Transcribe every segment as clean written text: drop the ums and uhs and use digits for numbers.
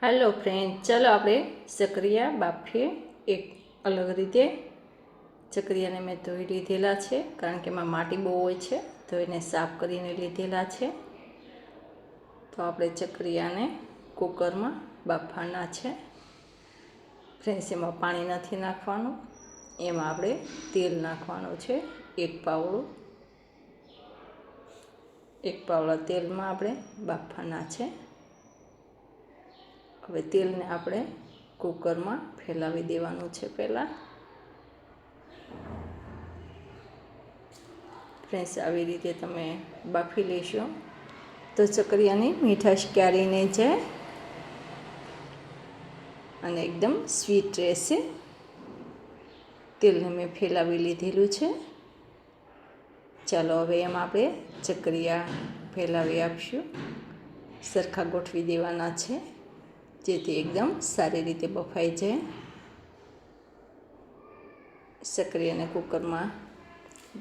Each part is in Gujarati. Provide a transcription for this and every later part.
हेलो फ्रेंड, चलो આપણે ચકરિયા બાફીએ એક અલગ રીતે। ચકરિયાને મેં ધોઈ લીધેલા છે, કારણ કે એમાં માટી બહુ હોય છે, તો એને સાફ કરીને લીધેલા છે। તો આપણે ચકરિયાને કુકરમાં બાફવાના છે। ફ્રેન્ડ્સ, એમાં પાણી નથી નાખવાનું, એમાં આપણે તેલ નાખવાનું છે। એક પાવડા તેલમાં આપણે બાફવાના છે। હવે તેલને આપણે કુકરમાં ફેલાવી દેવાનું છે। પહેલાં ફ્રેન્ડ્સ, આવી રીતે તમે બાફી લેશો તો ચકરિયાની મીઠાશ ક્યારેય નહીં જાય અને એકદમ સ્વીટ રહેશે। તેલને મેં ફેલાવી લીધેલું છે। ચાલો હવે એમાં આપણે ચકરિયા ફેલાવી આપશું, સરખા ગોઠવી દેવાના છે, જેથી એકદમ સારી રીતે બફાઈ જાય। ચકરિયાને કુકરમાં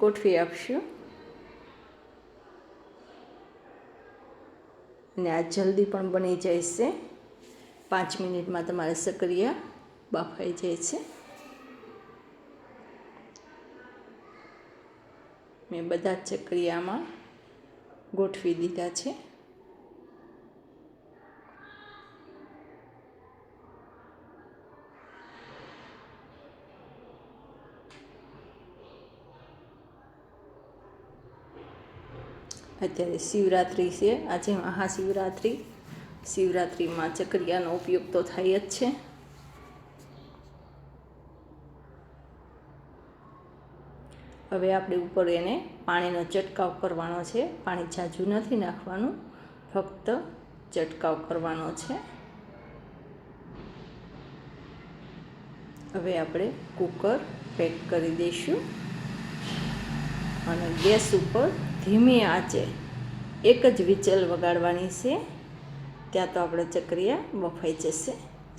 ગોઠવી આપશું અને આ જલ્દી પણ બની જાય છે। 5 મિનિટમાં તમારા ચકરિયા બફાઈ જાય છે। મેં બધા ચકરિયામાં ગોઠવી દીધા છે। અત્યારે શિવરાત્રિ છે, આજે શિવરાત્રિમાં ચકરિયાનો ઉપયોગ તો થાય જ છે। હવે આપણે ઉપર એને પાણીનો ચટકાવ કરવાનો છે। પાણી ઝાઝું નથી નાખવાનું, ફક્ત ચટકાવ કરવાનો છે। હવે આપણે કુકર પેક કરી દઈશું અને ગેસ ઉપર ધીમી આંચે એક જ વિચલ વગાડવાની છે, ત્યાં તો આપણે ચકરિયા બફાઈ જશે।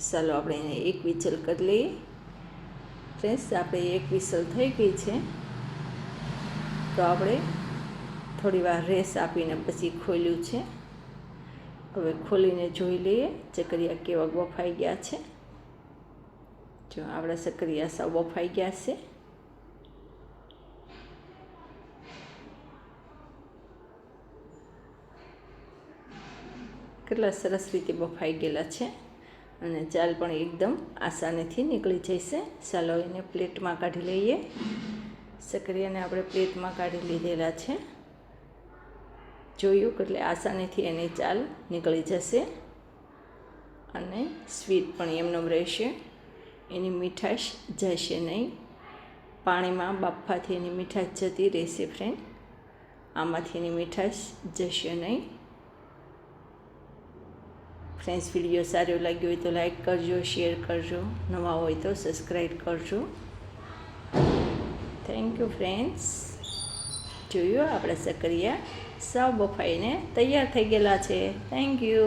ચાલો આપણે એને એક વિચલ કરી લઈએ। ફ્રેન્ડ્સ, આપણે એક વિસલ થઈ ગઈ છે, તો આપણે થોડી વાર રેસ આપીને પછી ખોલ્યું છે। હવે ખોલીને જોઈ લઈએ ચકરિયા કેવા બફાઈ ગયા છે। જો આપણા ચકરિયા સાવ બફાઈ ગયા છે। કેટલા સરસ રીતે બફાઈ ગયેલા છે અને ચાલ પણ એકદમ આસાનીથી નીકળી જશે। ચાલો એને પ્લેટમાં કાઢી લઈએ। ચકરિયાને આપણે પ્લેટમાં કાઢી લીધેલા છે। જોયું એટલે આસાનીથી એની ચાલ નીકળી જશે અને સ્વીટ પણ એમનો રહેશે, એની મીઠાશ જશે નહીં। પાણીમાં બાફવાથી એની મીઠાશ જતી રહેશે ફ્રેન્ડ, આમાંથી એની મીઠાશ જશે નહીં। ફ્રેન્ડ્સ, વિડીયો સારો લાગ્યો હોય તો લાઈક કરજો, શેર કરજો, નવા હોય તો સબસ્ક્રાઈબ કરજો। Thank you friends. જોયું, આપણા ચકરિયા સાવ બફાઈને તૈયાર થઈ ગયેલા છે। Thank you.